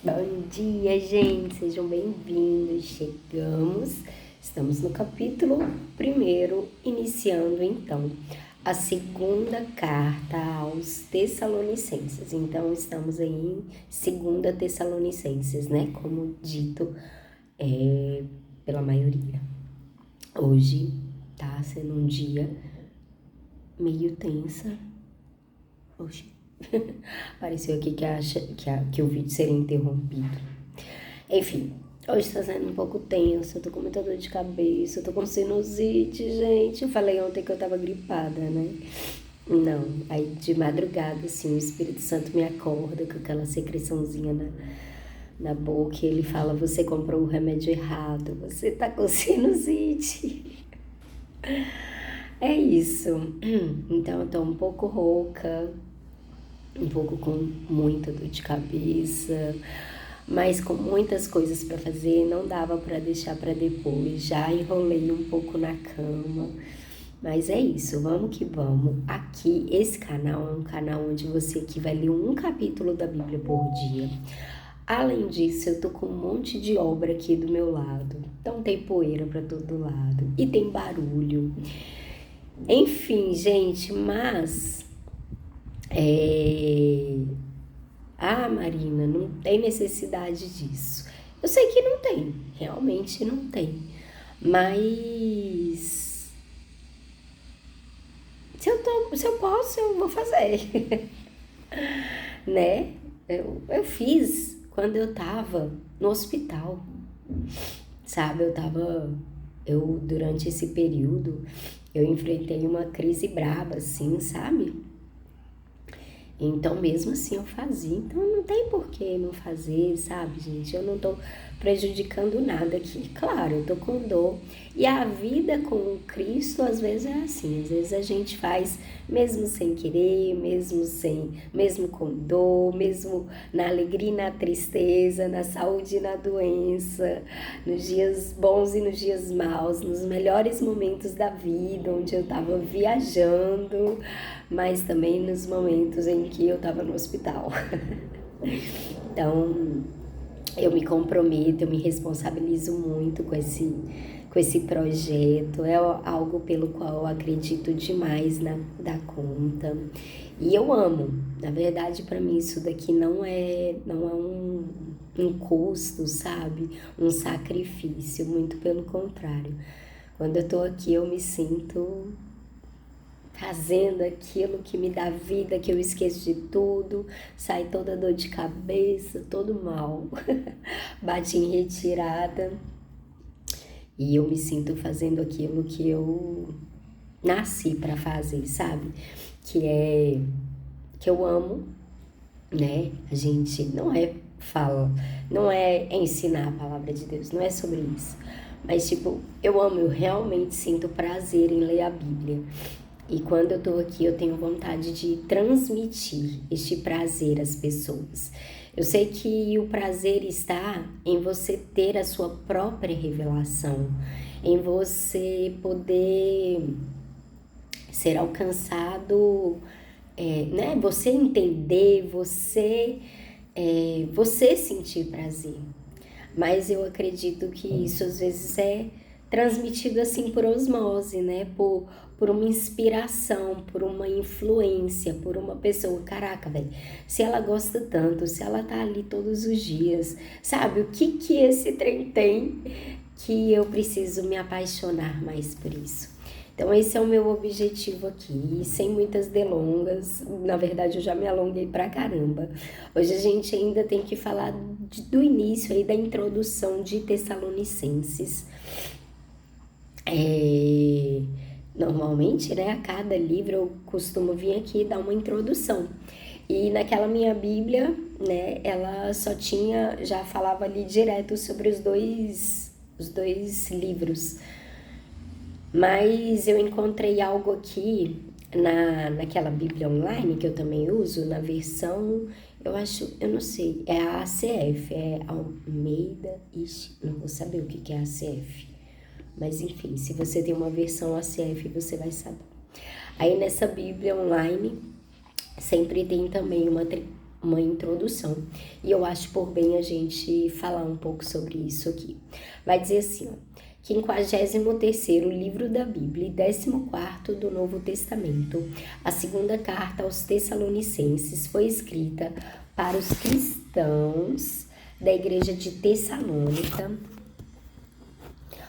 Bom dia, gente, sejam bem-vindos. Estamos no capítulo 1, iniciando então a segunda carta aos Tessalonicenses. Então, estamos aí em 2 Tessalonicenses, né? Como dito pela maioria. Hoje tá sendo um dia meio tensa. Oxi. Pareceu aqui que o vídeo seria interrompido. Enfim, hoje tá sendo um pouco tenso, eu tô com muita dor de cabeça, eu tô com sinusite, gente. Eu falei ontem que eu tava gripada, né? Não, aí de madrugada, assim, o Espírito Santo me acorda com aquela secreçãozinha na boca e ele fala: você comprou o remédio errado, você tá com sinusite. É isso. Então eu tô um pouco rouca, um pouco com muita dor de cabeça, mas com muitas coisas para fazer, não dava para deixar para depois. Já enrolei um pouco na cama, mas é isso, vamos que vamos. Aqui, esse canal é um canal onde você aqui vai ler um capítulo da Bíblia por dia. Além disso, eu tô com um monte de obra aqui do meu lado, então tem poeira para todo lado e tem barulho. Enfim, gente, mas Marina, não tem necessidade disso. Eu sei que não tem, realmente não tem. Mas se eu posso, eu vou fazer. Né? Eu fiz quando eu tava no hospital, sabe? Durante esse período, eu enfrentei uma crise braba, assim, sabe? Então, mesmo assim, eu fazia. Então, não tem por que não fazer, sabe, gente? Eu não tô prejudicando nada aqui. Claro, eu tô com dor. E a vida com o Cristo, às vezes, é assim. Às vezes a gente faz mesmo sem querer, mesmo com dor, mesmo na alegria e na tristeza, na saúde e na doença, nos dias bons e nos dias maus, nos melhores momentos da vida, onde eu tava viajando, mas também nos momentos em que eu estava no hospital. Então, eu me comprometo, eu me responsabilizo muito com esse projeto. É algo pelo qual eu acredito demais da conta. E eu amo. Na verdade, para mim, isso daqui não é um custo, sabe? Um sacrifício, muito pelo contrário. Quando eu tô aqui, eu me sinto fazendo aquilo que me dá vida, que eu esqueço de tudo, sai toda dor de cabeça, todo mal, bate em retirada e eu me sinto fazendo aquilo que eu nasci para fazer, sabe? Que eu amo, né? A gente não é ensinar a palavra de Deus, não é sobre isso. Mas tipo, eu realmente sinto prazer em ler a Bíblia. E quando eu tô aqui, eu tenho vontade de transmitir este prazer às pessoas. Eu sei que o prazer está em você ter a sua própria revelação, em você poder ser alcançado, né? Você entender, você sentir prazer. Mas eu acredito que isso às vezes é transmitido assim por osmose, né? Por uma inspiração, por uma influência, por uma pessoa. Caraca, velho, se ela gosta tanto, se ela tá ali todos os dias, sabe? O que esse trem tem que eu preciso me apaixonar mais por isso? Então esse é o meu objetivo aqui, sem muitas delongas. Na verdade, eu já me alonguei pra caramba. Hoje a gente ainda tem que falar do início aí da introdução de Tessalonicenses. Normalmente, né, a cada livro eu costumo vir aqui dar uma introdução. E naquela minha Bíblia, né, ela já falava ali direto sobre os dois livros. Mas eu encontrei algo aqui naquela Bíblia online que eu também uso, na versão, eu não sei, é a ACF, é Almeida, não vou saber o que é a ACF. Mas enfim, se você tem uma versão ACF, você vai saber. Aí nessa Bíblia online, sempre tem também uma introdução. E eu acho por bem a gente falar um pouco sobre isso aqui. Vai dizer assim, ó. 53º livro da Bíblia e 14º do Novo Testamento, a segunda carta aos Tessalonicenses foi escrita para os cristãos da igreja de Tessalônica,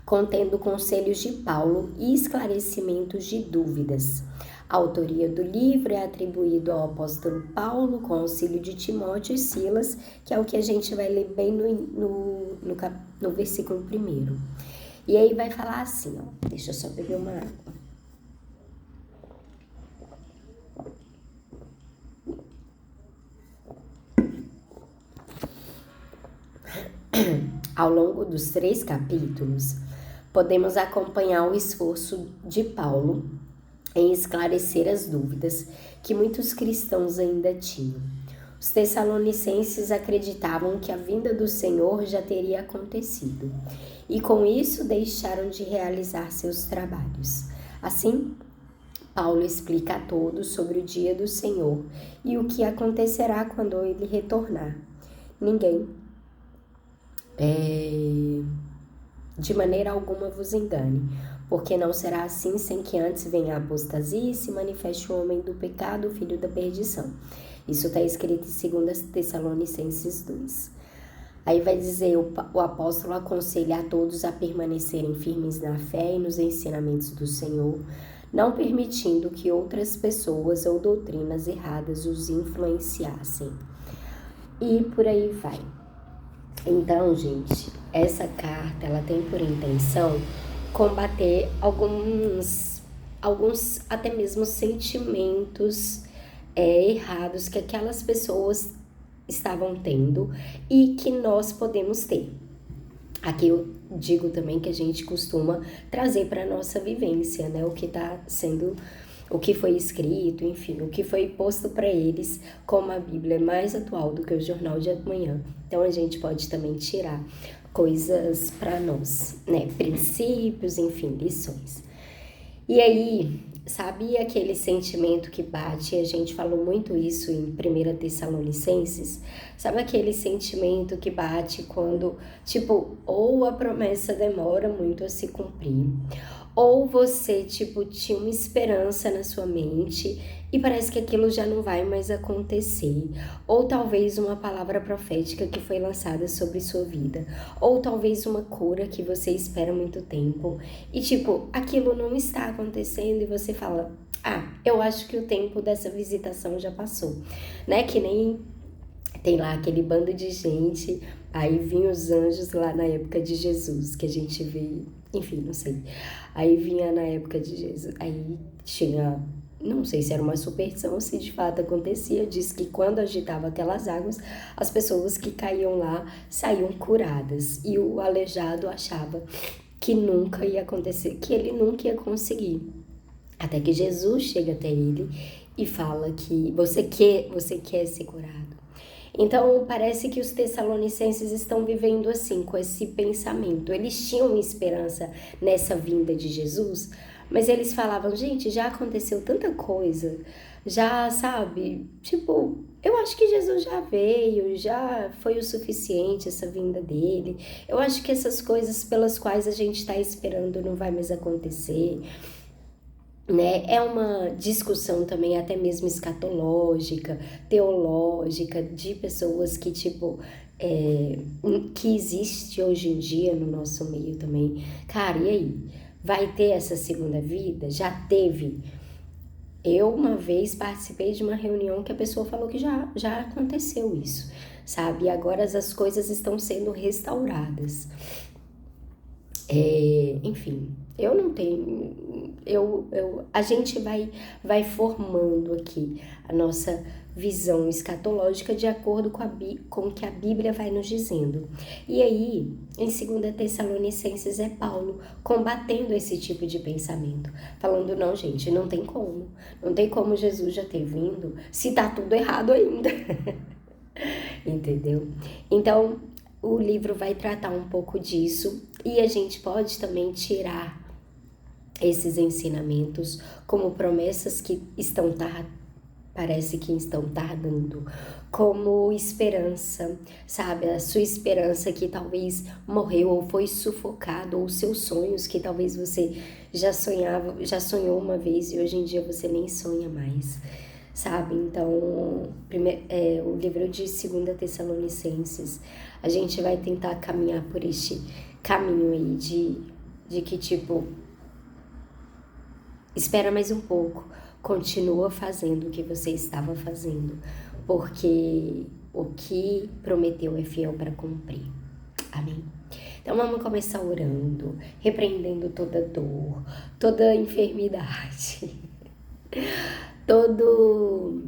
contendo conselhos de Paulo e esclarecimentos de dúvidas. A autoria do livro é atribuída ao apóstolo Paulo, com auxílio de Timóteo e Silas, que é o que a gente vai ler bem no versículo 1. E aí vai falar assim, ó, deixa eu só beber uma água. Ao longo dos 3 capítulos, podemos acompanhar o esforço de Paulo em esclarecer as dúvidas que muitos cristãos ainda tinham. Os tessalonicenses acreditavam que a vinda do Senhor já teria acontecido, e com isso deixaram de realizar seus trabalhos. Assim, Paulo explica a todos sobre o dia do Senhor e o que acontecerá quando ele retornar. Ninguém, de maneira alguma, vos engane, porque não será assim sem que antes venha a apostasia e se manifeste o homem do pecado, o filho da perdição. Isso está escrito em 2 Tessalonicenses 2. Aí vai dizer, o apóstolo aconselha a todos a permanecerem firmes na fé e nos ensinamentos do Senhor, não permitindo que outras pessoas ou doutrinas erradas os influenciassem. E por aí vai. Então, gente, essa carta, ela tem por intenção combater alguns até mesmo sentimentos errados que aquelas pessoas estavam tendo e que nós podemos ter. Aqui eu digo também que a gente costuma trazer para a nossa vivência, né? O que está sendo, o que foi escrito, enfim, o que foi posto para eles, como a Bíblia é mais atual do que o jornal de amanhã. Então a gente pode também tirar coisas para nós, né? Princípios, enfim, lições. E aí, sabe aquele sentimento que bate? A gente falou muito isso em 1 Tessalonicenses. Sabe aquele sentimento que bate quando, tipo, ou a promessa demora muito a se cumprir, ou você, tipo, tinha uma esperança na sua mente e parece que aquilo já não vai mais acontecer. Ou talvez uma palavra profética que foi lançada sobre sua vida. Ou talvez uma cura que você espera há muito tempo. E, tipo, aquilo não está acontecendo e você fala, eu acho que o tempo dessa visitação já passou. Né? Que nem tem lá aquele bando de gente, aí vinham os anjos lá na época de Jesus, que a gente vê, enfim, não sei. Aí vinha na época de Jesus, aí tinha, não sei se era uma superstição ou se de fato acontecia, diz que quando agitava aquelas águas, as pessoas que caíam lá saíam curadas. E o aleijado achava que nunca ia acontecer, que ele nunca ia conseguir. Até que Jesus chega até ele e fala que você quer ser curado. Então, parece que os tessalonicenses estão vivendo assim, com esse pensamento. Eles tinham esperança nessa vinda de Jesus, mas eles falavam, gente, já aconteceu tanta coisa, já, sabe, tipo, eu acho que Jesus já veio, já foi o suficiente essa vinda dele. Eu acho que essas coisas pelas quais a gente está esperando não vai mais acontecer. Né? É uma discussão também até mesmo escatológica, teológica, de pessoas que, tipo, que existe hoje em dia no nosso meio também. Cara, e aí? Vai ter essa segunda vida? Já teve? Eu uma vez participei de uma reunião que a pessoa falou que já aconteceu isso, sabe? E agora as coisas estão sendo restauradas. Enfim, eu não tenho, a gente vai formando aqui a nossa visão escatológica de acordo com o que a Bíblia vai nos dizendo. E aí, em 2 Tessalonicenses é Paulo combatendo esse tipo de pensamento, falando, não, gente, não tem como Jesus já ter vindo se tá tudo errado ainda, entendeu? Então, o livro vai tratar um pouco disso e a gente pode também tirar esses ensinamentos como promessas que estão parece que estão tardando, como esperança, sabe? A sua esperança que talvez morreu ou foi sufocado, ou seus sonhos que talvez você já sonhou uma vez e hoje em dia você nem sonha mais, sabe? Então, o livro de 2 Tessalonicenses, a gente vai tentar caminhar por este caminho aí de que tipo, espera mais um pouco, continua fazendo o que você estava fazendo, porque o que prometeu é fiel para cumprir. Amém? Então vamos começar orando, repreendendo toda dor, toda enfermidade, todo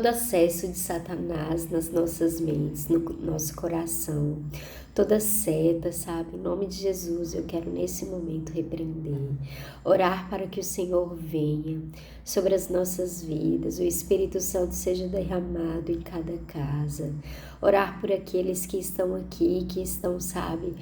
acesso de Satanás nas nossas mentes, no nosso coração, toda seta, sabe? Em nome de Jesus, eu quero nesse momento repreender, orar para que o Senhor venha sobre as nossas vidas, o Espírito Santo seja derramado em cada casa, orar por aqueles que estão aqui, que estão, sabe,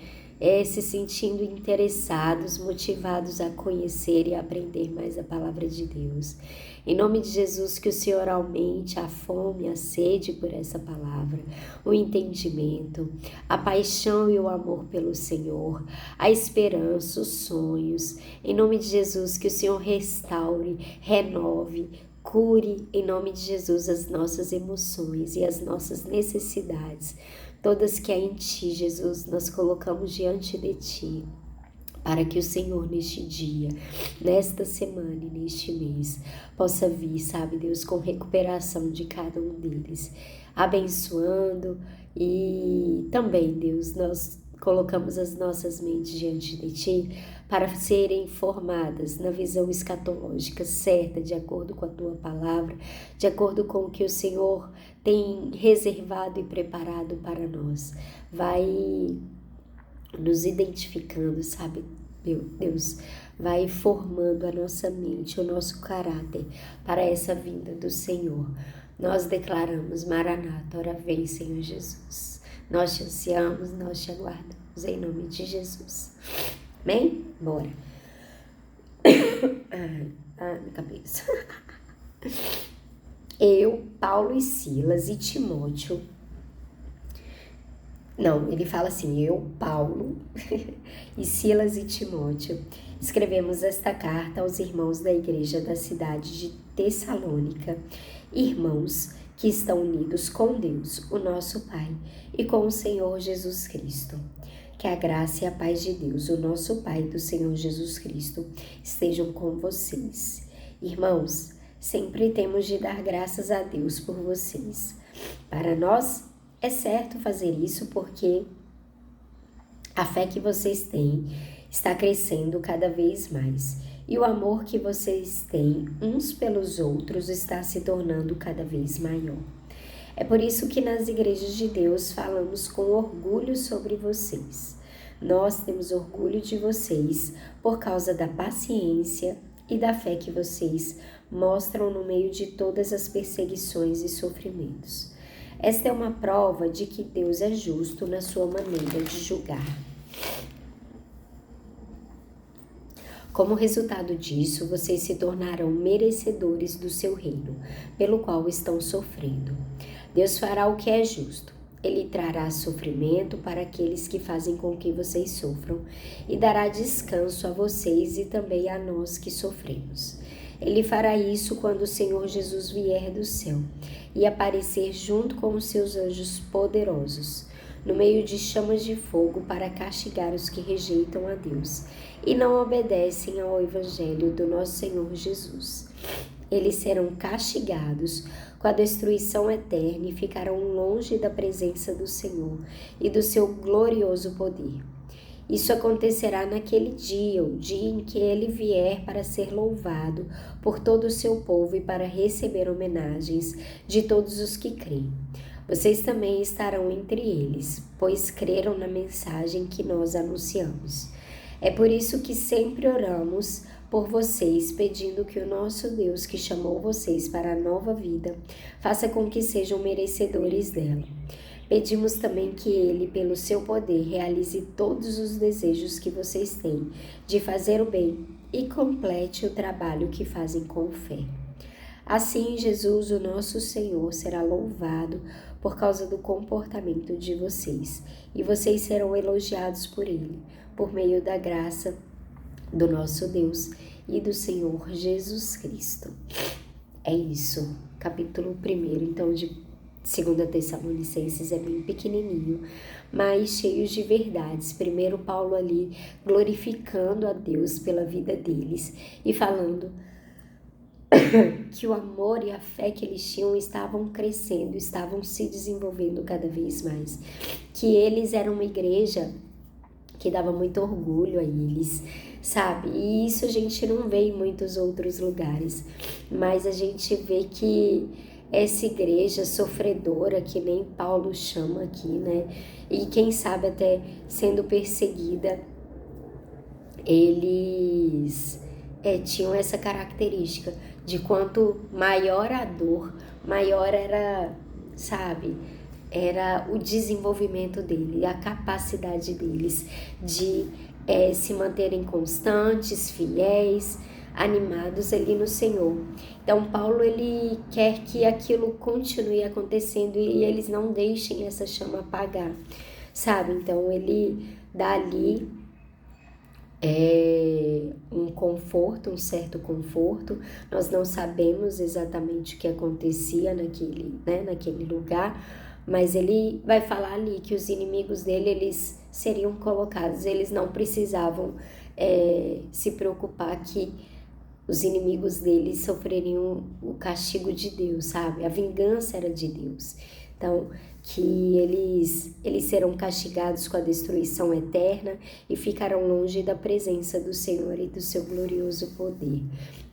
se sentindo interessados, motivados a conhecer e aprender mais a palavra de Deus. Em nome de Jesus, que o Senhor aumente a fome, a sede por essa palavra, o entendimento, a paixão e o amor pelo Senhor, a esperança, os sonhos. Em nome de Jesus, que o Senhor restaure, renove, cure, em nome de Jesus, as nossas emoções e as nossas necessidades, todas que há em Ti, Jesus, nós colocamos diante de Ti, para que o Senhor neste dia, nesta semana e neste mês, possa vir, sabe, Deus, com recuperação de cada um deles, abençoando e também, Deus, nós colocamos as nossas mentes diante de Ti para serem formadas na visão escatológica certa, de acordo com a Tua palavra, de acordo com o que o Senhor tem reservado e preparado para nós. Vai nos identificando, sabe, meu Deus, vai formando a nossa mente, o nosso caráter para essa vinda do Senhor. Nós declaramos: Maranata, ora vem, Senhor Jesus. Nós te ansiamos, nós te aguardamos, em nome de Jesus. Amém? Bora. Minha cabeça. Eu, Paulo e Silas e Timóteo. Não, ele fala assim: eu, Paulo, e Silas e Timóteo, escrevemos esta carta aos irmãos da igreja da cidade de Tessalônica, irmãos que estão unidos com Deus, o nosso Pai, e com o Senhor Jesus Cristo. Que a graça e a paz de Deus, o nosso Pai e do Senhor Jesus Cristo, estejam com vocês. Irmãos, sempre temos de dar graças a Deus por vocês. Para nós, é certo fazer isso porque a fé que vocês têm está crescendo cada vez mais e o amor que vocês têm uns pelos outros está se tornando cada vez maior. É por isso que nas igrejas de Deus falamos com orgulho sobre vocês. Nós temos orgulho de vocês por causa da paciência e da fé que vocês mostram no meio de todas as perseguições e sofrimentos. Esta é uma prova de que Deus é justo na sua maneira de julgar. Como resultado disso, vocês se tornarão merecedores do seu reino, pelo qual estão sofrendo. Deus fará o que é justo. Ele trará sofrimento para aqueles que fazem com que vocês sofram e dará descanso a vocês e também a nós que sofremos. Ele fará isso quando o Senhor Jesus vier do céu e aparecer junto com os seus anjos poderosos, no meio de chamas de fogo para castigar os que rejeitam a Deus e não obedecem ao Evangelho do nosso Senhor Jesus. Eles serão castigados com a destruição eterna e ficarão longe da presença do Senhor e do seu glorioso poder. Isso acontecerá naquele dia, o dia em que ele vier para ser louvado por todo o seu povo e para receber homenagens de todos os que creem. Vocês também estarão entre eles, pois creram na mensagem que nós anunciamos. É por isso que sempre oramos por vocês, pedindo que o nosso Deus, que chamou vocês para a nova vida, faça com que sejam merecedores dela. Pedimos também que Ele, pelo seu poder, realize todos os desejos que vocês têm de fazer o bem e complete o trabalho que fazem com fé. Assim, Jesus, o nosso Senhor, será louvado por causa do comportamento de vocês, e vocês serão elogiados por Ele, por meio da graça do nosso Deus e do Senhor Jesus Cristo. É isso, capítulo 1, então, de 2 Tessalonicenses é bem pequenininho, mas cheio de verdades. Primeiro Paulo ali glorificando a Deus pela vida deles e falando que o amor e a fé que eles tinham estavam crescendo, estavam se desenvolvendo cada vez mais, que eles eram uma igreja que dava muito orgulho a eles, sabe? E isso a gente não vê em muitos outros lugares, mas a gente vê que essa igreja sofredora, que nem Paulo chama aqui, né? E quem sabe até sendo perseguida, eles tinham essa característica de quanto maior a dor, maior era, sabe, era o desenvolvimento dele, a capacidade deles de se manterem constantes, fiéis, animados ali no Senhor. Então Paulo, ele quer que aquilo continue acontecendo e eles não deixem essa chama apagar, sabe? Então ele dá ali um conforto, um certo conforto. Nós não sabemos exatamente o que acontecia naquele lugar, mas ele vai falar ali que os inimigos dele, eles seriam colocados, eles não precisavam se preocupar que os inimigos dele sofreriam o castigo de Deus, sabe? A vingança era de Deus. Então, que eles serão castigados com a destruição eterna e ficarão longe da presença do Senhor e do seu glorioso poder.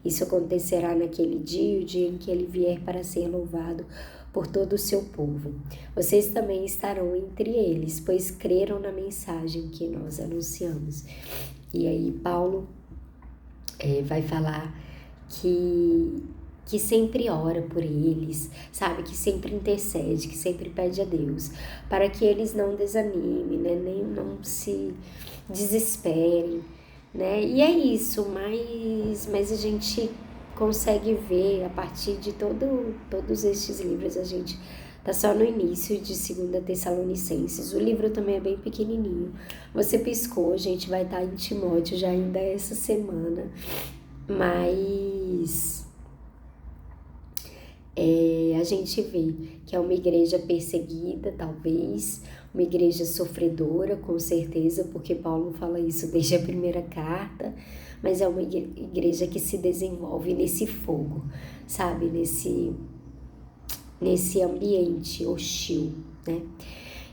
Isso acontecerá naquele dia, o dia em que ele vier para ser louvado por todo o seu povo. Vocês também estarão entre eles, pois creram na mensagem que nós anunciamos. E aí Paulo vai falar que sempre ora por eles, sabe? Que sempre intercede, que sempre pede a Deus, para que eles não desanimem, né? Nem não se desesperem, né? E é isso, mas a gente consegue ver a partir de todos estes livros, a gente tá só no início de 2 Tessalonicenses. O livro também é bem pequenininho. Você piscou, a gente vai estar em Timóteo já ainda essa semana, mas a gente vê que é uma igreja perseguida, talvez, uma igreja sofredora, com certeza, porque Paulo fala isso desde a primeira carta, mas é uma igreja que se desenvolve nesse fogo, sabe, nesse ambiente hostil, né?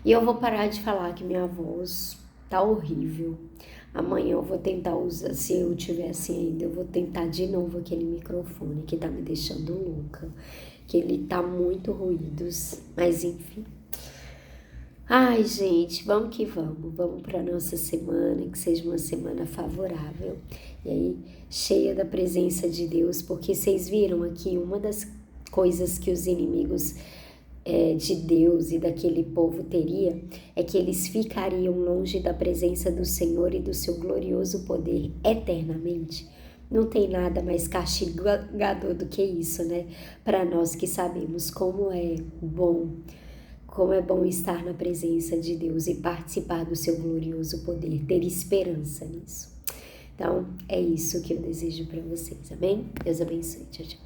E eu vou parar de falar que minha voz tá horrível. Amanhã eu vou tentar usar, se eu tiver assim ainda, eu vou tentar de novo aquele microfone que tá me deixando louca, que ele tá muito ruídos, mas enfim. Ai, gente, vamos que vamos para nossa semana, que seja uma semana favorável, e aí cheia da presença de Deus, porque vocês viram aqui uma das coisas que os inimigos de Deus e daquele povo teria, é que eles ficariam longe da presença do Senhor e do seu glorioso poder eternamente. Não tem nada mais castigador do que isso, né? Para nós que sabemos como é bom estar na presença de Deus e participar do seu glorioso poder, ter esperança nisso. Então, é isso que eu desejo para vocês, amém? Deus abençoe, tchau, tchau.